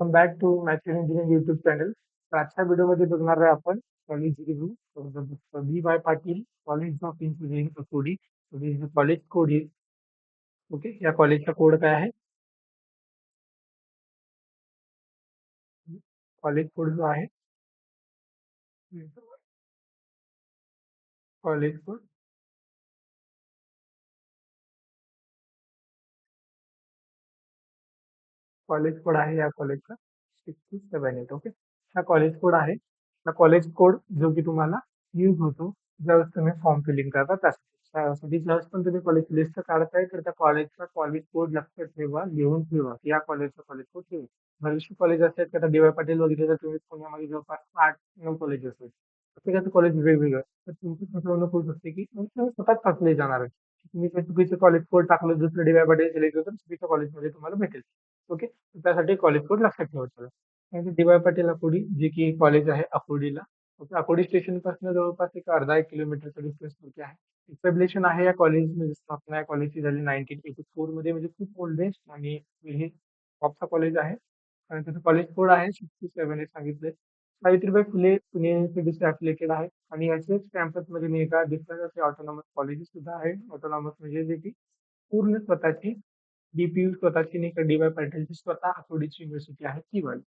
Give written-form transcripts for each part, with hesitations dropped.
Welcome back to maths engineering YouTube channel. तर आजच्या व्हिडिओमध्ये बघणार आहे आपण college review. B Y Patil college of engineering Akurdi. College code is okay. या कॉलेजचा कोड काय आहे? कॉलेज कोड जो आहे कॉलेज कोड कॉलेज कोड आहे या कॉलेजचा 6278. ओके. हा कॉलेज कोड आहे. हा कॉलेज कोड जो की तुम्हाला यूज होतो ज्यावेळेस तुम्ही फॉर्म फिलिंग करता त्यासाठी ज्यावेळेस पण तुम्ही कॉलेज लिस्ट काढताय तर त्या कॉलेजचा कॉलेज कोड लक्षात ठेवा, लिहून ठेवा की या कॉलेजचा कॉलेज कोड ठेवा. भविष्य कॉलेज असेल तर डी वाय पाटील वगैरे तर तुम्ही पुण्यामध्ये जवळपास 8-9 कॉलेज असेल. प्रत्येकाचं कॉलेज वेगवेगळं आहे. तर तुमची फसवणूक होऊ शकते की तुम्ही स्वतःच फसले जाणार आहे. तुम्ही काही चुकीचं कॉलेज कोड टाकलं, दुसरं डी वाय पाटील सिलेक्ट होतं, चुकीच्या कॉलेजमध्ये तुम्हाला भेटेल. ओके. त्यासाठी कॉलेज कोड लक्षात ठेवायचा. आणि डी वाय पाटील अकोडी जे की कॉलेज आहे अकोडीला. ओके. अकोडी स्टेशन पासून जवळपास एक अर्धा 1 किलोमीटरचा डिस्टन्स वरती आहे. एस्टॅब्लिशन आहे या कॉलेज म्हणजे स्थापना या कॉलेजची झाली 1984 मध्ये, म्हणजे खूप ओल्डेस्ट आणि हे टॉपचा कॉलेज आहे. आणि त्याचं कॉलेज कोड आहे 67 हे सांगितलंय. सावित्रीबाई फुले पुणे युनिव्हर्सिटीशी affiliated आहे आणि याच्याच कॅम्पसमध्ये मी एका डिफरंट असे ऑटोनॉमस कॉलेजेस सुद्धा आहे. ऑटोनॉमस म्हणजे जे की पूर्ण स्वतःची डीपीयू स्वतःची नाही का डी वाय पाटीलची स्वतः आकुर्डीची युनिव्हर्सिटी आहे ती वाली.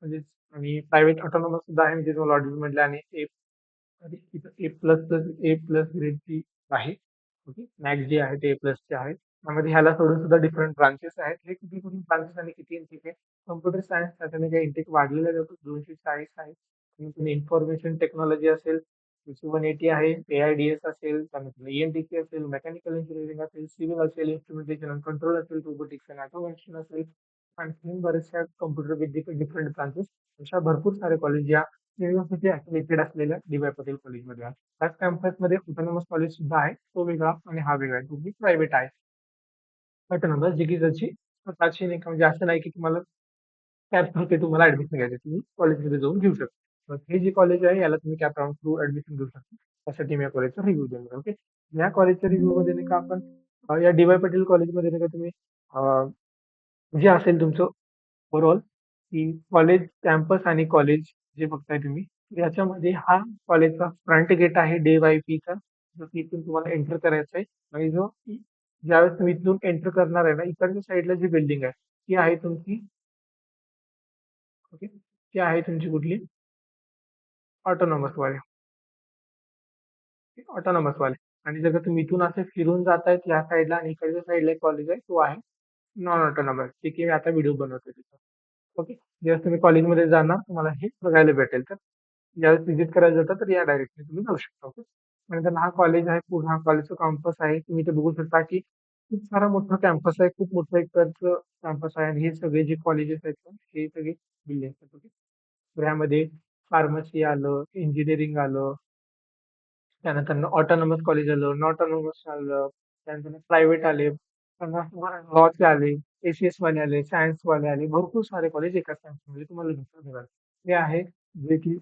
म्हणजे आणि प्रायव्हेट ऑटोनॉमस सुद्धा आहे म्हणजे तुम्हाला ऑडिट म्हटलं आणि ए प्लस प्लस ए प्लस ग्रेडची आहे. ओके. मॅक्स जे आहे ते ए प्लसचे आहे. त्यामध्ये ह्याला सोडून सुद्धा डिफरंट ब्रांचेस आहेत. हे किती कुठे ब्रांचेस आणि किती इंटेक आहे? कम्प्युटर सायन्स त्याच्याने काही इंटेक वाढलेला जातो 240 आहे. तुम्ही इन्फॉर्मेशन टेक्नॉलॉजी असेल 180 आहे, एआयडीएस असेल, त्यानंतर ईएनटीसी असेल, मेकॅनिकल इंजिनिअरिंग असेल, सिव्हिल असेल, इन्स्ट्रुमेंटेशन अँड कंट्रोल असेल, रोबोटिक्स अँड ऑटोमेशन असेल, आणखी बऱ्याचशा कम्प्युटर विद्येचे डिफरंट ब्रांचेस अशा भरपूर सारे कॉलेज या युनिव्हर्सिटी affiliated असलेल्या डी वाय पाटील कॉलेजमध्ये आहे. त्याच कॅम्पसमध्ये ऑटोनॉमस कॉलेज सुद्धा आहे. तो वेगळा आणि हा वेगळा आहे. दोन्ही प्रायव्हेट आहे. ऑटोनॉमस जी की त्याची स्वतःची नाही का म्हणजे असं नाही की तुम्हाला कॅप थ्रू ते तुम्हाला ऍडमिशन घ्यायचे, तुम्ही कॉलेजमध्ये जाऊन घेऊ शकता. हे जे कॉलेज आहे याला तुम्ही कॅप राऊंड थ्रू ऍडमिशन घेऊ शकता. त्यासाठी मी या कॉलेजचा रिव्ह्यू देणार. ओके. या कॉलेजच्या रिव्ह्यू मध्ये नाही का आपण या डी वाय पाटील कॉलेजमध्ये नाही का तुम्ही जे असेल तुमचं ओव्हरऑल की कॉलेज कॅम्पस आणि कॉलेज जे बघताय तुम्ही याच्यामध्ये हा कॉलेजचा फ्रंट गेट आहे डे वाय पीचा, जो की इथून तुम्हाला एंटर करायचा आहे. आणि जो ज्यावेळेस तुम्ही इथून एंटर करणार आहे ना, इकडच्या साईडला जी बिल्डिंग आहे ती आहे तुमची. ओके. ती आहे तुमची कुठली? ऑटोनॉमस वाले. ऑटोनॉमस वाले. आणि जर का तुम्ही इथून असे फिरून जातायत या साईडला आणि इकडच्या साईडला एक कॉलेज आहे तो आहे नॉन ऑटोनॉमस, जे की मी आता व्हिडिओ बनवतोय तिथं. ओके. जेव्हा तुम्ही कॉलेजमध्ये जाणार तुम्हाला हे बघायला भेटेल. तर ज्यावेळेस व्हिजिट करायला जाता तर या डायरेक्टली तुम्ही जाऊ शकता. ओके. आणि हा कॉलेज आहे, पूर्ण हा कॉलेजचा कॅम्पस आहे. तुम्ही इथे बघू शकता की खूप सारा मोठा कॅम्पस आहे, खूप मोठं एक कॅम्पस आहे आणि हे सगळे जे कॉलेजेस आहेत ना, हे सगळे बिल्डिंग आहेत. ओके. तर यामध्ये फार्मसी आलं, इंजिनिअरिंग आलं, त्यानंतर ऑटोनॉमस कॉलेज आलं, नॉन ऑटोनॉमस आलं, त्यानंतर प्रायव्हेट आले, लॉचे आले, एसीएस वाले आले, सायन्स वाले आले, भरपूर सारे कॉलेज एकाच कॅम्पसमध्ये तुम्हाला दिसतात बघा. हे आहे जे की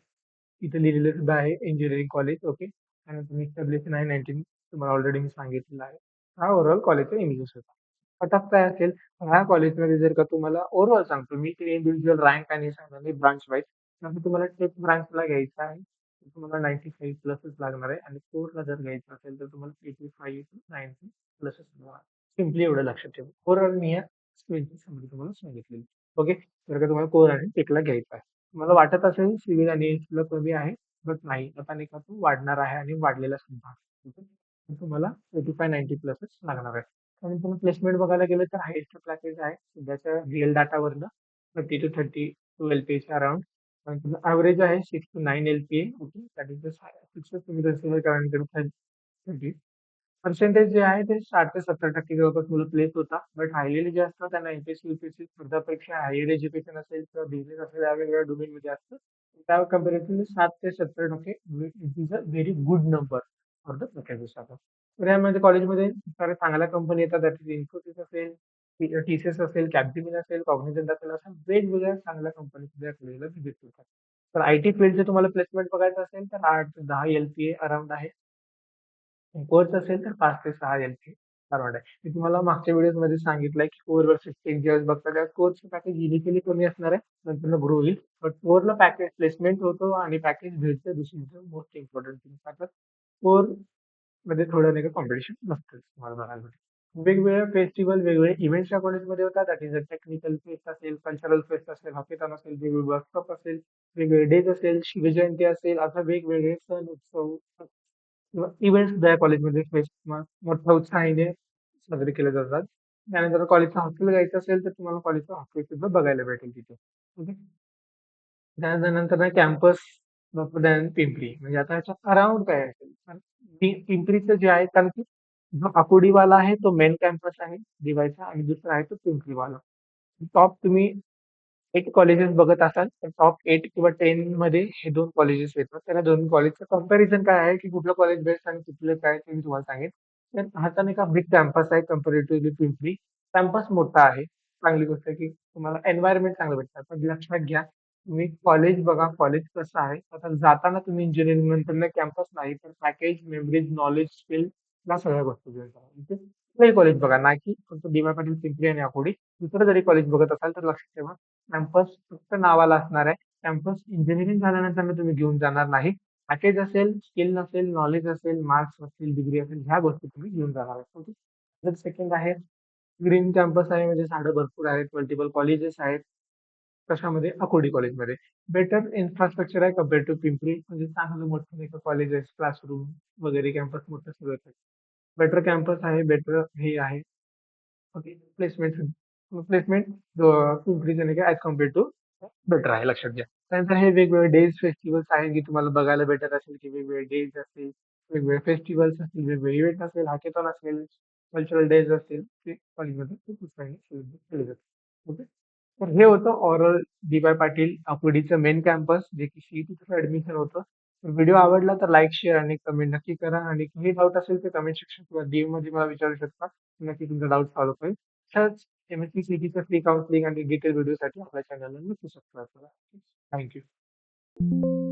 इथे लिहिलेलं सुद्धा आहे इंजिनिअरिंग कॉलेज. ओके. त्यानंतर एस्टॅब्लिशन आहे 19 तुम्हाला ऑलरेडी मी सांगितलेलं आहे. हा ओव्हरऑल कॉलेजचा इमेजेस होता. कट ऑफ काय असेल ह्या कॉलेजमध्ये जर का तुम्हाला ओव्हरऑल सांगतो मी की इंडिव्हिज्युअल रँक आणि सांगणार नाही ब्रांच वाईज. नंतर तुम्हाला टेक ब्रांचला घ्यायचं आहे तर तुम्हाला 95 प्लसच लागणार आहे आणि कोर्सला जर घ्यायचं असेल तर तुम्हाला 85 टू 90 प्लसच लागणार. सिम्पली एवढं लक्षात ठेवा. ओव्हरऑल मी या स्क्रीनची समरी तुम्हाला सांगितलेली. ओके. जर का तुम्हाला कोर आणि टेकला घ्यायचं आहे. मला वाटत असेल सिव्हिल आणि एसला कमी आहे, बट नाही. आता नाही का तो वाढणार आहे आणि वाढलेला सुद्धा आहे. ओके. तर तुम्हाला 85-90 प्लसच लागणार आहे. आणि तुम्ही प्लेसमेंट बघायला गेलं तर हायेस्ट पॅकेज आहे सध्याच्या रिअल डाटावरनं 30 to 32 LPA अराउंड. आणि तुझं ॲव्हरेज आहे 6 to 9 LPA. Okay. That is the success तुम्ही कन्सिडर करा. पर्सेंटेज जे आहे ते 60 ते 70% जवळपास मुलं प्लेस होता. बट राहिलेले जे असतात त्यांना एमपीएससी युपीएससी स्पर्धापरीक्षा हायर एज्युकेशन असेल किंवा बिझनेस असेल या वेगवेगळ्या डोमेनमध्ये असतं. त्या कंपॅरेटिव्हली 7 ते 70% it is a very good number for the packages आता. तर यामध्ये कॉलेजमध्ये साऱ्या चांगल्या कंपनी येतात. दॅट इज इन्फोसिस असेल, टीसीएस असेल, कॅपजेमिनी असेल, कॉग्निझंट असेल, अशा वेगवेगळ्या चांगल्या कंपनी या कॉलेजला व्हिजिट होतात. तर आयटी फील्डचे तुम्हाला प्लेसमेंट बघायचं असेल तर 8 ते 10 LPA अराउंड आहे. कोर्स असेल तर 5 ते 6 LPA. फॉर्मॅट आहे. मी तुम्हाला मागच्या व्हिडिओमध्ये सांगितलंय की कोर वर्सेस टेक ज्यावेळेस बघता त्या कोरचं पॅकेज इनिशियली कमी असणार आहे, नंतर ग्रो होईल. बट कोरला पॅकेज प्लेसमेंट होतो आणि पॅकेज भेटतं दुसरी मोस्ट इम्पॉर्टंट थिंग. आता कोर मध्ये थोडं नाही का कॉम्पिटिशन नसतंच तुम्हाला बघायला भेटेल. वेगवेगळे फेस्टिवल, वेगवेगळे इव्हेंट्स या कॉलेजमध्ये होतात. That is a technical fest असेल, कल्चरल फेस्ट असेल, हॅकेथॉन असेल, वेगवेगळे वर्कशॉप असेल, वेगवेगळे डेज असेल, शिवजयंती असेल, असा वेगवेगळे सण, उत्सव किंवा इव्हेंट्स सुद्धा या कॉलेजमध्ये फेस्ट मोठ्या उत्साहाने साजरे केले जातात. त्यानंतर कॉलेजच्या हॉस्टेलला जायचं असेल तर तुम्हाला कॉलेजचं हॉस्टेल सुद्धा बघायला भेटेल तिथे. ओके. त्यानंतर ना कॅम्पस पिंपरी म्हणजे आता ह्याच्या अराउंड काय असेल तर पिंपरीचं जे आहे कारण की जो आकुर्डीवाला आहे तो मेन कॅम्पस आहे दिवायचा आणि दुसरा आहे तो पिंपरीवाला. टॉप तुम्ही 8 कॉलेजेस बघत असाल तर टॉप 8 किंवा 10 मध्ये हे 2 कॉलेजेस येतात. त्या 2 कॉलेजचं कंपॅरिझन काय आहे, की कुठलं कॉलेज बेस्ट आणि कुठलं काय ते मी तुम्हाला सांगेन. तर हा तर नाही का बिग कॅम्पस आहे कंपॅरेटिव्हली पिंपरी. कॅम्पस मोठा आहे. चांगली गोष्ट आहे, की तुम्हाला एन्व्हायर्नमेंट चांगलं भेटतं. पण लक्षात घ्या, तुम्ही कॉलेज बघा, कॉलेज कसं आहे. आता जाताना तुम्ही इंजिनिअरिंग नंतर कॅम्पस नाही, तर पॅकेज, मेमरीज, नॉलेज, स्किल या सगळ्या गोष्टी घेऊन जावा. म्हणजे कुठलंही कॉलेज बघा, ना की फक्त डी.वाय पाटील, पिंपरी आणि आकुर्डी. दुसरं जरी कॉलेज बघत असाल तर लक्षात ठेवा कॅम्पस फक्त नावाला असणार आहे. कॅम्पस इंजिनिअरिंग झाल्यानंतर तुम्ही घेऊन जाणार नाही. पॅकेज असेल, स्किल नसेल, नॉलेज असेल, मार्क्स असतील, डिग्री असेल, ह्या गोष्टी तुम्ही घेऊन जाणार आहे. ओके. तर सेकंड आहे ग्रीन कॅम्पस आहे म्हणजे झाडं भरपूर आहेत, मल्टिपल कॉलेजेस आहेत. कशामध्ये? अकोडी कॉलेजमध्ये. बेटर इन्फ्रास्ट्रक्चर आहे कंपेअर टू पिंपरी म्हणजे चांगलं मोठं नाही का कॉलेजेस, क्लासरूम वगैरे कॅम्पस मोठं सगळंच आहे. बेटर कॅम्पस आहे, बेटर हे आहे. ओके. प्लेसमेंट प्लेसमेंट पिंपरीचं नाही का ॲज कंपेअर टू बेटर आहे लक्षात घ्या. त्यानंतर हे वेगवेगळे डेज, फेस्टिव्हल्स आहेत की तुम्हाला बघायला भेटत असेल की वेगवेगळे डेज असतील, वेगवेगळे फेस्टिव्हल्स असतील, वेगवेगळे इव्हेंट असेल, हॅकेथॉन असेल, कल्चरल डेज असतील, ते कॉलेजमध्ये खूप उत्साहाने सेलिब्रेट केले जातात. ओके. तर हे होतं ओव्हरऑल डी.वाय पाटील अकुर्डीचं मेन कॅम्पस जे की सीईटीचं ॲडमिशन होतं. व्हिडिओ आवडला तर लाईक, शेअर आणि कमेंट नक्की करा आणि काही डाऊट असेल तर कमेंट सेक्शन किंवा डीएममध्ये मला विचारू शकता. नक्की तुमचा डाऊट सॉल्व्ह होईल. तसंच एम-एस-सी सीईटीचं फ्री काउन्सिलिंग आणि डिटेल व्हिडिओसाठी आपल्या चॅनलला नक्की सबस्क्राईब करा. Thank you.